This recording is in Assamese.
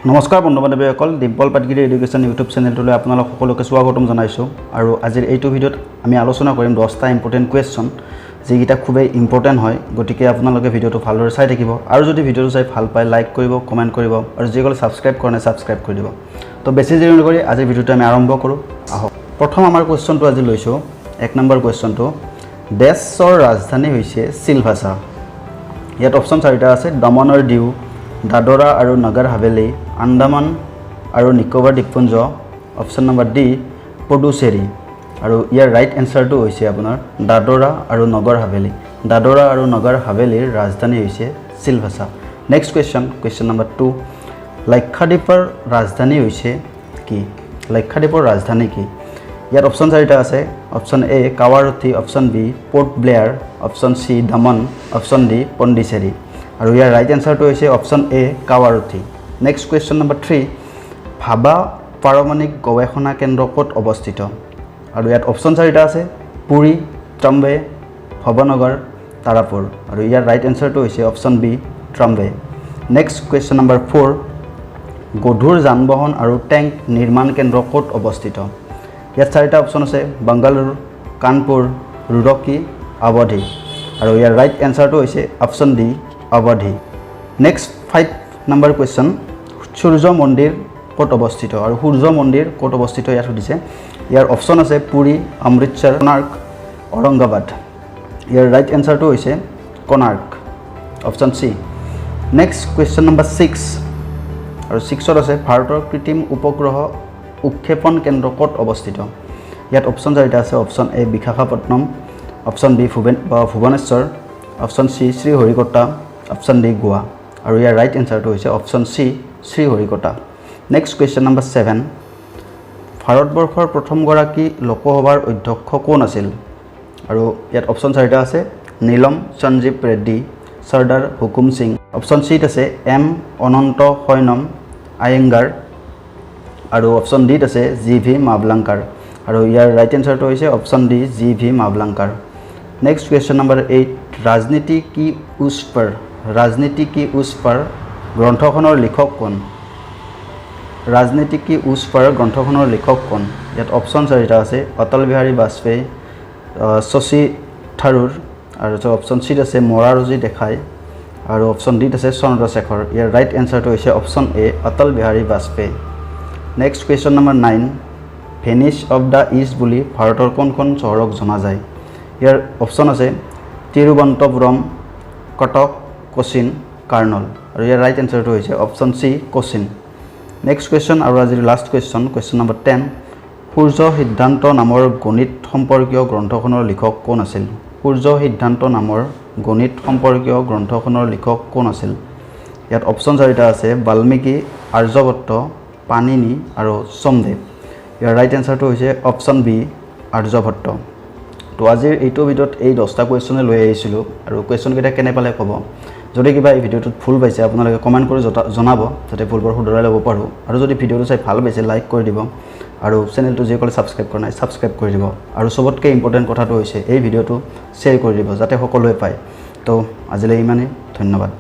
নমস্কাৰ বন্ধু বান্ধৱীসকল, ডিম্পল পাটগিৰি এডুকেশ্যন ইউটিউব চেনেলটোলৈ আপোনালোক সকলোকে স্বাগতম জনাইছোঁ। আৰু আজিৰ এইটো ভিডিঅ'ত আমি আলোচনা কৰিম 10টা ইম্পৰ্টেণ্ট কুৱেশ্যন, যিকেইটা খুবেই ইম্পৰ্টেণ্ট হয়। গতিকে আপোনালোকে ভিডিঅ'টো ভালদৰে চাই থাকিব আৰু যদি ভিডিঅ'টো চাই ভাল পায় লাইক কৰিব, কমেণ্ট কৰিব আৰু যিসকলে ছাবস্ক্ৰাইব কৰা নাই ছাবস্ক্ৰাইব কৰি দিব। তো বেছি দেৰি নকৰি আজিৰ ভিডিঅ'টো আমি আৰম্ভ কৰোঁ। আহক, প্ৰথম আমাৰ কুৱেশ্যনটো আজি লৈছোঁ। 1 নম্বৰ কুৱেশ্যনটো, দেশৰ ৰাজধানী হৈছে চিলভাছা। ইয়াত অপশ্যন 4টা আছে: দমন আৰু দিউ, দাদৰা আৰু নগৰ হাভেলী, আন্দামান আৰু নিকোবৰ দ্বীপপুঞ্জ, অপশ্যন নম্বৰ ডি পুডুচেৰী। আৰু ইয়াৰ ৰাইট এনচাৰটো হৈছে আপোনাৰ দাদৰা আৰু নগৰ হাভেলী। দাদৰা আৰু নগৰ হাভেলীৰ ৰাজধানী হৈছে চিলভাছা। নেক্সট কুৱেশ্যন নম্বৰ 2, লাক্ষাদ্বীপৰ ৰাজধানী হৈছে কি? লাক্ষাদ্বীপৰ ৰাজধানী কি? ইয়াত অপশ্যন 4টা আছে: option A Kavaratti, option B Port Blair, option C Daman, option D Pondicherry. আৰু ইয়াৰ ৰাইট এনচাৰটো হৈছে option A Kavaratti. Next question number 3, Bhabha পাৰমাণৱিক গৱেষণা কেন্দ্ৰ ক'ত অৱস্থিত? আৰু ইয়াত অপশ্যন 4টা আছে: পুৰী, ট্ৰম্বে, ভৱনগৰ, তাৰাপুৰ। আৰু ইয়াৰ ৰাইট এনচাৰটো হৈছে option B Trombay. Next question number 4, গধুৰ যান বাহন আৰু টেংক নিৰ্মাণ কেন্দ্ৰ ক'ত অৱস্থিত? ইয়াত 4টা অপশ্যন আছে: বাংগালুৰু, কানপুৰ, ৰুৰকি, অৱধি। আৰু ইয়াৰ ৰাইট এনচাৰটো হৈছে option D Awadhi. Next 5 number question, সূৰ্য মন্দিৰ ক'ত অৱস্থিত? আৰু সূৰ্য মন্দিৰ ক'ত অৱস্থিত ইয়াত সুধিছে। ইয়াৰ অপশ্যন আছে: পুৰী, অমৃতসৰ, কোণাৰ্ক, ঔৰংগাবাদ। ইয়াৰ ৰাইট এনচাৰটো হৈছে Konark, option C. Next question number 6, আৰু 6ত আছে: ভাৰতৰ কৃত্ৰিম উপগ্ৰহ উৎক্ষেপণ কেন্দ্ৰ ক'ত অৱস্থিত? ইয়াত অপশ্যন 4টা আছে: option A Visakhapatnam, option B Bhubaneswar, option C Sriharikota, option D Goa. আৰু ইয়াৰ ৰাইট এনচাৰটো হৈছে option C Sriharikota. Next question number 7, ভাৰতবৰ্ষৰ প্ৰথমগৰাকী লোকসভাৰ অধ্যক্ষ কোন আছিল? আৰু ইয়াত অপশ্যন 4টা আছে: নীলম সঞ্জীৱ ৰেড্ডী, চৰ্দাৰ হুকুম সিং। অপশ্যন চিত আছে এম অনন্ত শয়নম আয়েংগাৰ। আৰু অপশ্যন ডিত আছে জি.ভি. মাভলাংকাৰ। আৰু ইয়াৰ ৰাইট এনচাৰটো হৈছে option D G V. Mavalankar. Next question number 8, ৰাজনীতি কি উছ পৰ? ৰাজনীতি কি উছ পৰ গ্ৰন্থখনৰ লিখক কোন? ৰাজনীতি কি উছ পৰ গ্ৰন্থখনৰ লিখক কোন? ইয়াত অপশ্যন 4টা আছে: অটল বিহাৰী বাজপেয়ী, শশী থাৰুৰ। আৰু অপশ্যন চিত আছে মৰাৰজী দেখাই। আৰু অপশ্যন ডিত আছে চন্দ্ৰশেখৰ। ইয়াৰ ৰাইট এনচাৰটো হৈছে option A Atal Bihari Vajpayee. Next question number 9, Venice of the East বুলি ভাৰতৰ কোনখন চহৰক জনা যায়? ইয়াৰ অপশ্যন আছে: তিৰুৱনন্তপুৰম, কটক, কোচিন, কাৰ্নল। আৰু ইয়াৰ ৰাইট এনচাৰটো হৈছে option C Cochin. Next question আৰু আজিৰ লাষ্ট কুৱেশ্যন নম্বৰ 10, সূৰ্য সিদ্ধান্ত নামৰ গণিত সম্পৰ্কীয় গ্ৰন্থখনৰ লিখক কোন আছিল? সূৰ্য সিদ্ধান্ত নামৰ গণিত সম্পৰ্কীয় গ্ৰন্থখনৰ লিখক কোন আছিল? ইয়াত অপশ্যন 4টা আছে: বাল্মীকি, আৰ্যভট্ট, পাণিনি আৰু সোমদেৱ। ইয়াৰ ৰাইট এনচাৰটো হৈছে অপশ্যন বি আৰ্যভট্ট। তো আজিৰ এইটো ভিডিঅ'ত এই 10টা কুৱেশ্যনে লৈ আহিছিলোঁ। আৰু কুৱেশ্যনকেইটা কেনে পালে ক'ব। যদি কিবা এই ভিডিঅ'টোত ভুল পাইছে আপোনালোকে কমেণ্ট কৰি জনাব, যাতে ভুলবোৰ শুধৰাই ল'ব পাৰোঁ। আৰু যদি ভিডিঅ'টো চাই ভাল পাইছে লাইক কৰি দিব। আৰু চেনেলটো যিসকলে ছাবস্ক্ৰাইব কৰা নাই ছাবস্ক্ৰাইব কৰি দিব। আৰু চবতকৈ ইম্পৰ্টেণ্ট কথাটো হৈছে এই ভিডিঅ'টো শ্বেয়াৰ কৰি দিব, যাতে সকলোৱে পায়। তো আজিলৈ ইমানেই, ধন্যবাদ।